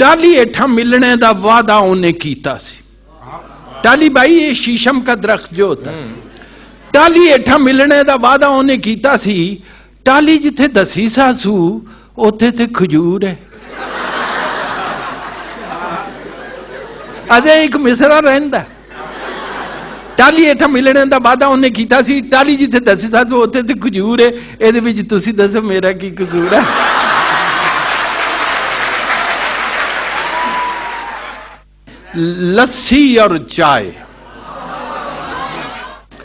टाली हेठा मिलने का वादा उन्हें कीता सी। टाली भाई ये शीशम का दरख्त जो होता है, टाली हेठा मिलने का वादा उन्हें कीता सी। टाली जिथे दसी सासू उथे ते खजूर है। अजे एक मिसरा रहिंदा, टाली हेठा मिलने का वादा उन्हें कीता सी। टाली जिथे दसी सासू उथे ते खजूर है। इहदे विच तुसीं दसो मेरा की कसूर है? लस्सी और चाय।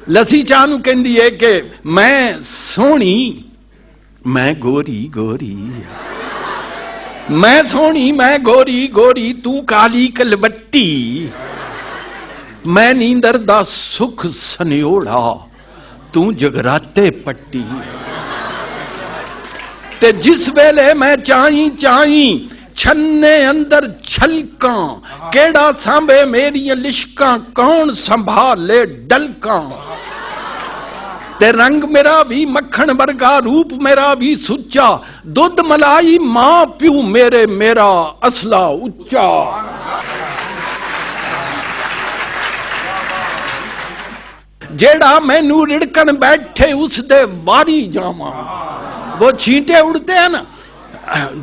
लस्सी चाह नूं कहंदी है कि मैं सोहनी, मैं गोरी गोरी, मैं सोहनी मैं गोरी गोरी, तू काली कलवट्टी, मैं नींदर दा सुख सनियोड़ा, तू जगराते पट्टी। ते जिस वेले मैं चाही चाही छन्ने अंदर छलकां, केड़ा सांभे मेरियां लिशकां, कौन संभाले डलकां। ते रंग मेरा भी मक्खन वर्गा, रूप मेरा भी सुच्चा, दुध मलाई मां प्यू मेरे, मेरा असला उच्चा। जेड़ा मैनू रिड़कन बैठे उस दे वारी जावा। वो छींटे उड़ते हैं ना,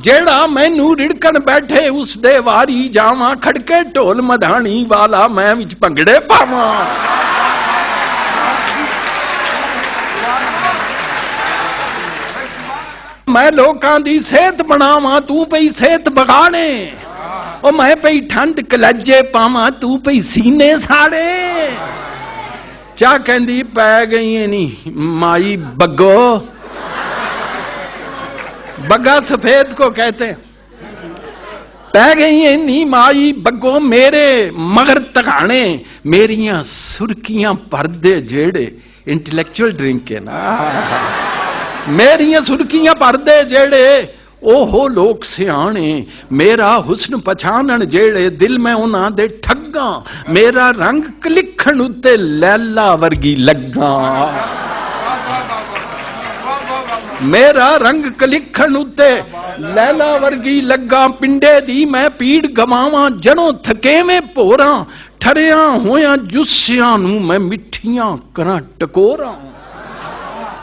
जेड़ा मैनू रिड़कन बैठे उस दे वारी जावा, खड़के ढोल मधानी वाला मैं विच भंगड़े पावां। मैं लोकां दी सेहत बनावां, तू पई सेहत बगाड़े। ओ मैं पई ठंड कलज्जे पावां, तू पई सीने साड़े। चा कहंदी पै गई है नी माई बग्गो, बग्गा सफेद को कहते हैं। पै गई है नी माई बग्गो मेरे मगर तकाने, मेरियां सुर्खियां पर्दे जेड़े, इंटेलेक्चुअल ड्रिंक है ना, मेरियां सुर्खियां पर्दे जेड़े, ओहो लोग सियाने, मेरा हुस्न पछानन जेड़े, दिल में उन्हां दे ठग्गा, मेरा रंग कलिखण उत्ते लैला वर्गी लग्गा। मेरा रंग कलिखण उत्ते लैला वर्गी लग्गा, पिंडे दी मैं पीड़ गवावां, जड़ों थकेवें भोरां, ठरिया होया जुस्सियां नूं मैं मिठियां करां टकोरां।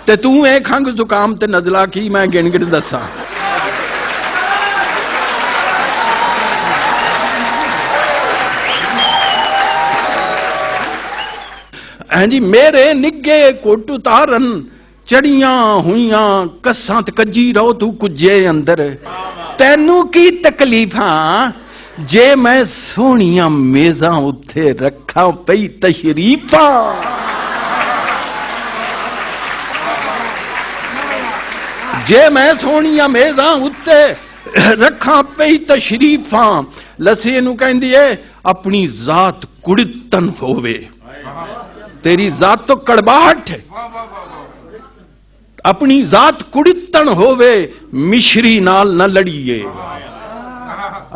ते तू ए खंघ जुकाम ते नजला की मैं गिण गिण दसां। हां जी, मेरे निगे कोट उतारन, चढ़ियां हुईयां कस्सां ते कज्जी रहो तू कुजे अंदर। तैनू की तकलीफां जे मैं सोहणियां मेज़ां उत्थे रखा पई तशरीफां। जे मैं सोहणियां मेज़ां उत्ते रखा पई तशरीफां। लस्सी नूं कहंदी है अपनी जात कुड़ितन होवे, तेरी जात तो कड़बाहट है। अपनी जात कुड़ितन होवे, मिश्री नाल न लड़िए।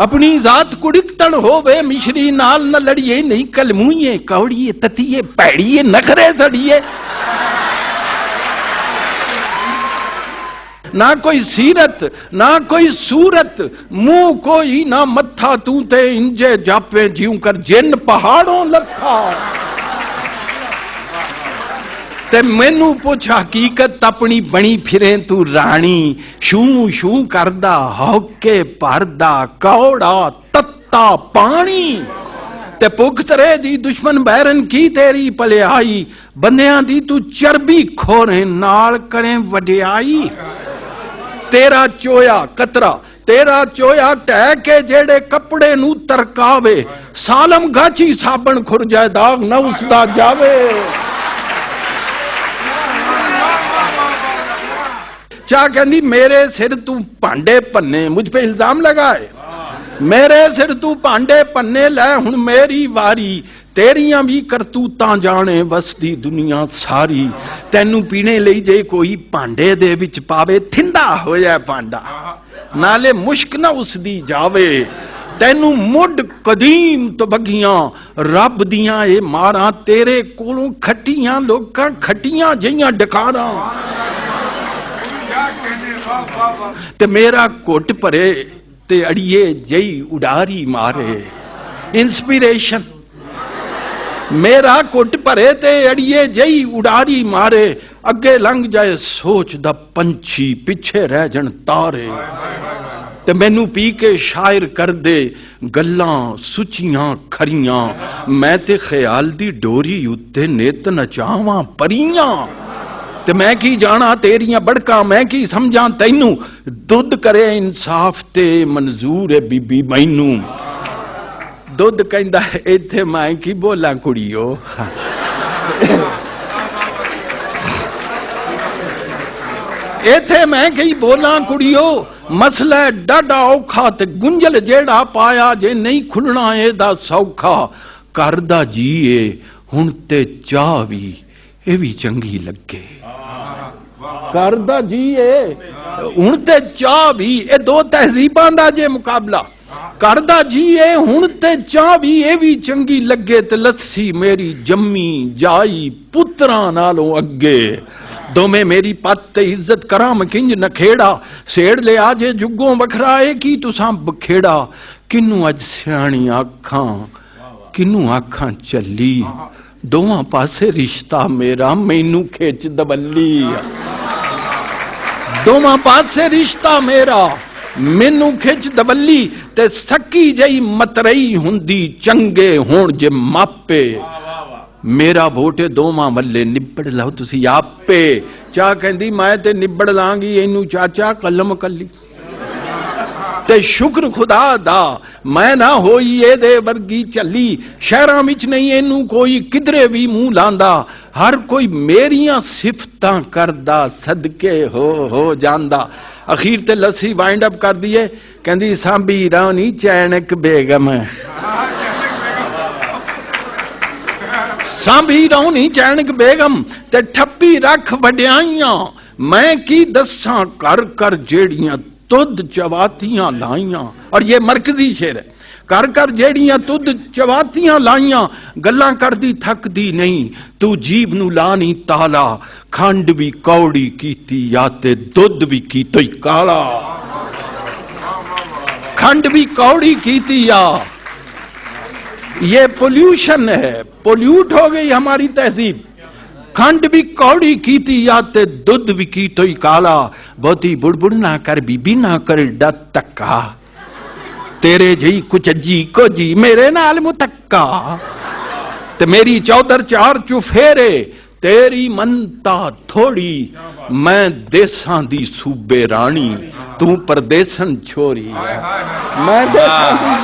अपनी जात कुड़ितन होवे, मिश्री नाल न लड़िए। नहीं कलमुइए कौड़िए ततिए पैड़िए नखरे सड़िए। ना कोई सीरत ना कोई सूरत, मुंह कोई ना मत्था, तू ते इंजे जापे ज्यों कर जिन पहाड़ों लखा। ते मैनू पुछ हकीकत अपनी बनी फिरे तू रानी, शू शू करदा हौके भरदा कौड़ा तत्ता पानी। ते भुख तरे दी दुश्मन बैरन की तेरी भलियाई, बंदियां दी तू चरबी खोरे नाल करे वडियाई। तेरा चोया कतरा तेरा चोया टह के जेड़े कपड़े नू तरकावे, सालम गाची साबन खुर जाए दाग न उसदा जावे। चा कहंदी मेरे सिर तू भांडे भन्ने, मुझ पे इल्जाम लगाए। मेरे सिर तू भांडे भन्ने, लै हुण मेरी वारी, तेरियां भी करतूतां जाने वसदी दुनिया सारी। तैनू पीने लई जे कोई भांडे दे विच पावे, थिंदा होया भांडा नाले मुश्क ना उसदी जावे। तैनू मुड कदीम तो बगियां रब दियां ए मारां, तेरे कोलों खट्टियां लोकां खट्टियां जिहियां डकारां। ते मेरा घुट भरे ते अड़िए जई उडारी मारे। इंस्पिरेशन मेरा कुट भरे ते अड़िए जई उडारी मारे, अगे लंघ जाए सोच दा पंछी पिछे रह जन तारे। ते मैनू पी के शायर कर दे गल्लां सुचियां खरियां, मैं ते ख्याल दी डोरी उत्ते नित नचावां परियां। ते मैं की जाना तेरियां बड़का, मैं की समझां तैनू, दुध करे इंसाफ ते मंजूर है बीबी मैनू। दुध कहंदा इत्थे मैं की बोला कुड़ियो, इत्थे मैं की बोला कुड़ियो, मसला डाडा औखा ते गुंजल जेड़ा पाया जे नहीं खुलना एदा सौखा। घर दा जीए हुण ते चाह भी ये भी चंगी लगे। घर दा जीए हुण ते चाह भी, ये दो तहजीबां दा जे मुकाबला। घर दा जीए हुण ते चाह भी ये भी चंगी लगे, ते लस्सी मेरी जम्मी जाई पुत्रां नालों अगे। दोमे मेरी पत ते इज्जत करा मकिंज नखेड़ा, सेड़ ले आजे जुगों वखराए की तुसां बखेड़ा। किनू अज सियाणी आखां किनू आखां चली, दोवां पासे रिश्ता मेरा मैनू खिच दबली। दोवां पासे रिश्ता मेरा मैनू खिच दबली, ते सकी जई मतरई हुंदी चंगे होण जे मापे। मेरा वोटे दोवां वल्ले निबड़ लो तुसी आपे। चा कहंदी मैं ते निबड़ लांगी इनू चाचा कलम कली। ते शुक्र खुदा दा मैं ना होई एदे वर्गी चली, शहरां विच नहीं इनू कोई किधरे भी मुंह लांदा। हर कोई मेरियां सिफतां करदा सदके हो जांदा। अखीर ते लस्सी वाइंड अप कर दिए, कहंदी सांभी रानी चैनक बेगम, सांभी रानी चैनक बेगम ते ठप्पी रख वड्याइयां। मैं की दस्सां कर कर जेड़ियां तुद चवातियां लाइयां। और ये मरकजी शेर है। कर कर जेड़ियां तुद चवातियां लाइयां, गल्लां करदी थकदी नहीं, तू जीभ नू ला नहीं ताला। खंड भी कौड़ी कीती या ते दुध भी कीतोई काला। खंड भी कौड़ी कीती या, ये पोल्यूशन है, पोल्यूट हो गई हमारी तहजीब। खंड भी कौड़ी कीती या ते दुध भी कीतोई काला। बहुती बुड़बुड़ ना कर बीबी, ना कर डा तक्का, तेरे जी कुछ जी को जी मेरे नाल मुतक्का। ते मेरी चौधर चार चुफेरे, तेरी मनता थोड़ी, मैं देसां दी सूबे रानी, तू परदेसन छोरी। मैं देसां दी